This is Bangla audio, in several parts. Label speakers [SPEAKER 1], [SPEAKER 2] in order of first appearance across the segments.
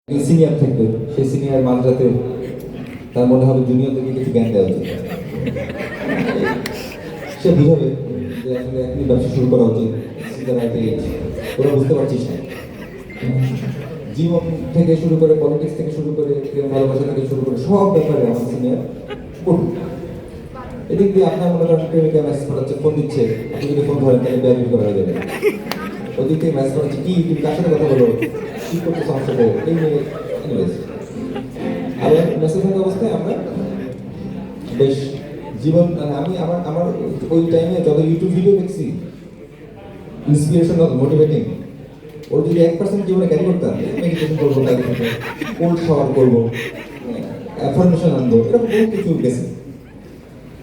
[SPEAKER 1] সিনিয়র থাকবে, সেই সিনিয়র মাঝরাতে তার মনে হবে জুনিয়রদেরকে কিছু জ্ঞান দেওয়া উচিত। সে বুঝাবে যে আসলে এখনই ব্যবসা শুরু করা উচিত, ওরা বুঝতে পারছিস না। জীবন থেকে শুরু করে, পলিটিক্স থেকে শুরু করে, প্রেম ভালোবাসা থেকে শুরু করে সব ব্যাপারে আমার সিনিয়র পড়ুন। এদিক দিয়ে আপনার মনে করেন প্রেমিকা মেসেজ পাঠাচ্ছে, ফোন দিচ্ছে, আপনি যদি ফোন ধরেন তাহলে বেয়াদবি করা হয়ে যাবে। ওদিক থেকে মেসেজ পাঠাচ্ছে, কি তুমি কার সাথে কথা বলো, কি করতে সমস্যা করে, এই নিয়ে আবার মেসেজ থাকা অবস্থায় আমরা বেশ জীবন, আমি আমার আমার ওই টাইমে যত ইউটিউব ভিডিও দেখছি ইন্সপিরেশনাল, মোটিভেটিং, ওর যদি 1% জীবনে ক্যারি করতাম, মেডিটেশন করবো, কোল্ড শাওয়ার করবো, অ্যাফার্মেশন আনবো, এরকম বহু কিছু গেছে।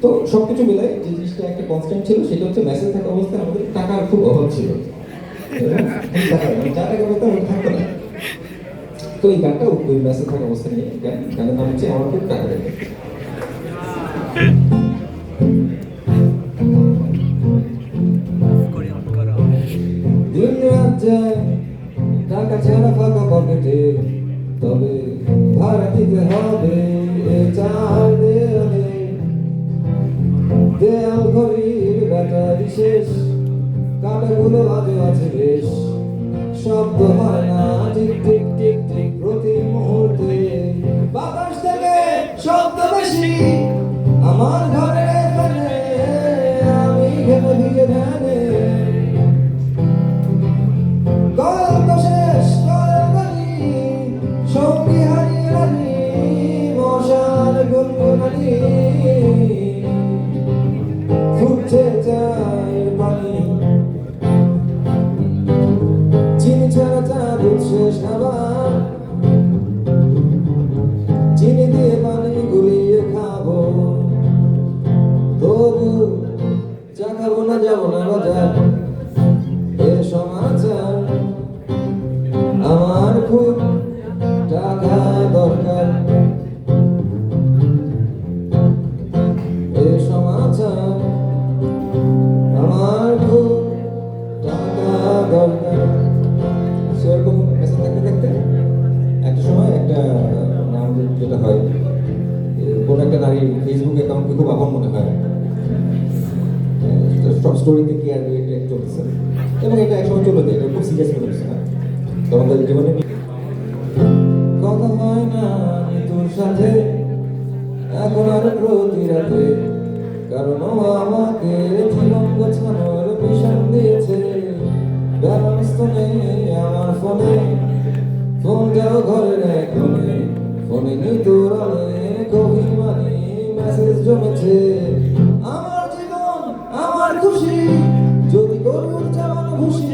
[SPEAKER 1] তো সব কিছু মিলাই যে জিনিসটা একটা কনস্ট্যান্ট ছিল সেটা হচ্ছে মেসেজ থাকা অবস্থায় আমাদের টাকার খুব অভাব ছিল। যা টাকা পেতাম ওটা থাকতো না। তো এই গানটা ওই মেসেজ থাকা অবস্থা নিয়ে গানের নাম হচ্ছে আমার খুব টাকা দেবে। দিন রাত যায় টাকা ছাড়া ফাঁকা পকেটে, তবে ভাড়া দিতে হবে চার দেয়ালে। দেয়াল ঘড়ির ব্যাটারি শেষ, কাঁটাগুলো আজও আছে বেশ, শব্দ হয় না টিক টিক টিক টিক প্রতি মুহূর্তে। বাতাস থেকে শব্দ বেশি আমার ঘরে এখানে, আমি ঘেমে ভিজে ধ্যানে। গল্প শেষ গল্প বাড়ি, সঙ্গী হারিয়ে রানি, মশার গুনগুনানি, ফুটছে চায়ের পানি, চিনি ছাড়া চা দুধ শেষ আবার, চিনি দিয়ে পানি গুলিয়ে খাবো, তবু চা খাবো না, যাবো না বাজার। এ সমাচার আমার খুব টাকা দরকার, এ সমাচার আমার খুব টাকা দরকার। সেরকম মেসেজ থাকতে থাকতে একটা সময় একটা নাম যেটা হয়, কোন একটা নারীর ফেসবুক অ্যাকাউন্টকে খুব আপন মনে হয়, সব স্টোরিতে কি আর চলতেছে, এবং এটা একসময় চলে যায়, এটা খুব সিরিয়াস মনে হচ্ছে না। তোমাদের জীবনে কথা হয় না তোর সাথে এখন আর প্রতি রাতে, কারণ ও আমাকে জীবন গোছানোর মিশন দিয়েছে। ব্যালেন্স তো নেই আমার ফোনে, ফোনটাও ঘরের এক কোণে, ফোনে নেই তোর অনেক অভিমানী মেসেজ জমেছে। আমার জীবন আমার খুশি, যদি গরুর যেমন খুশি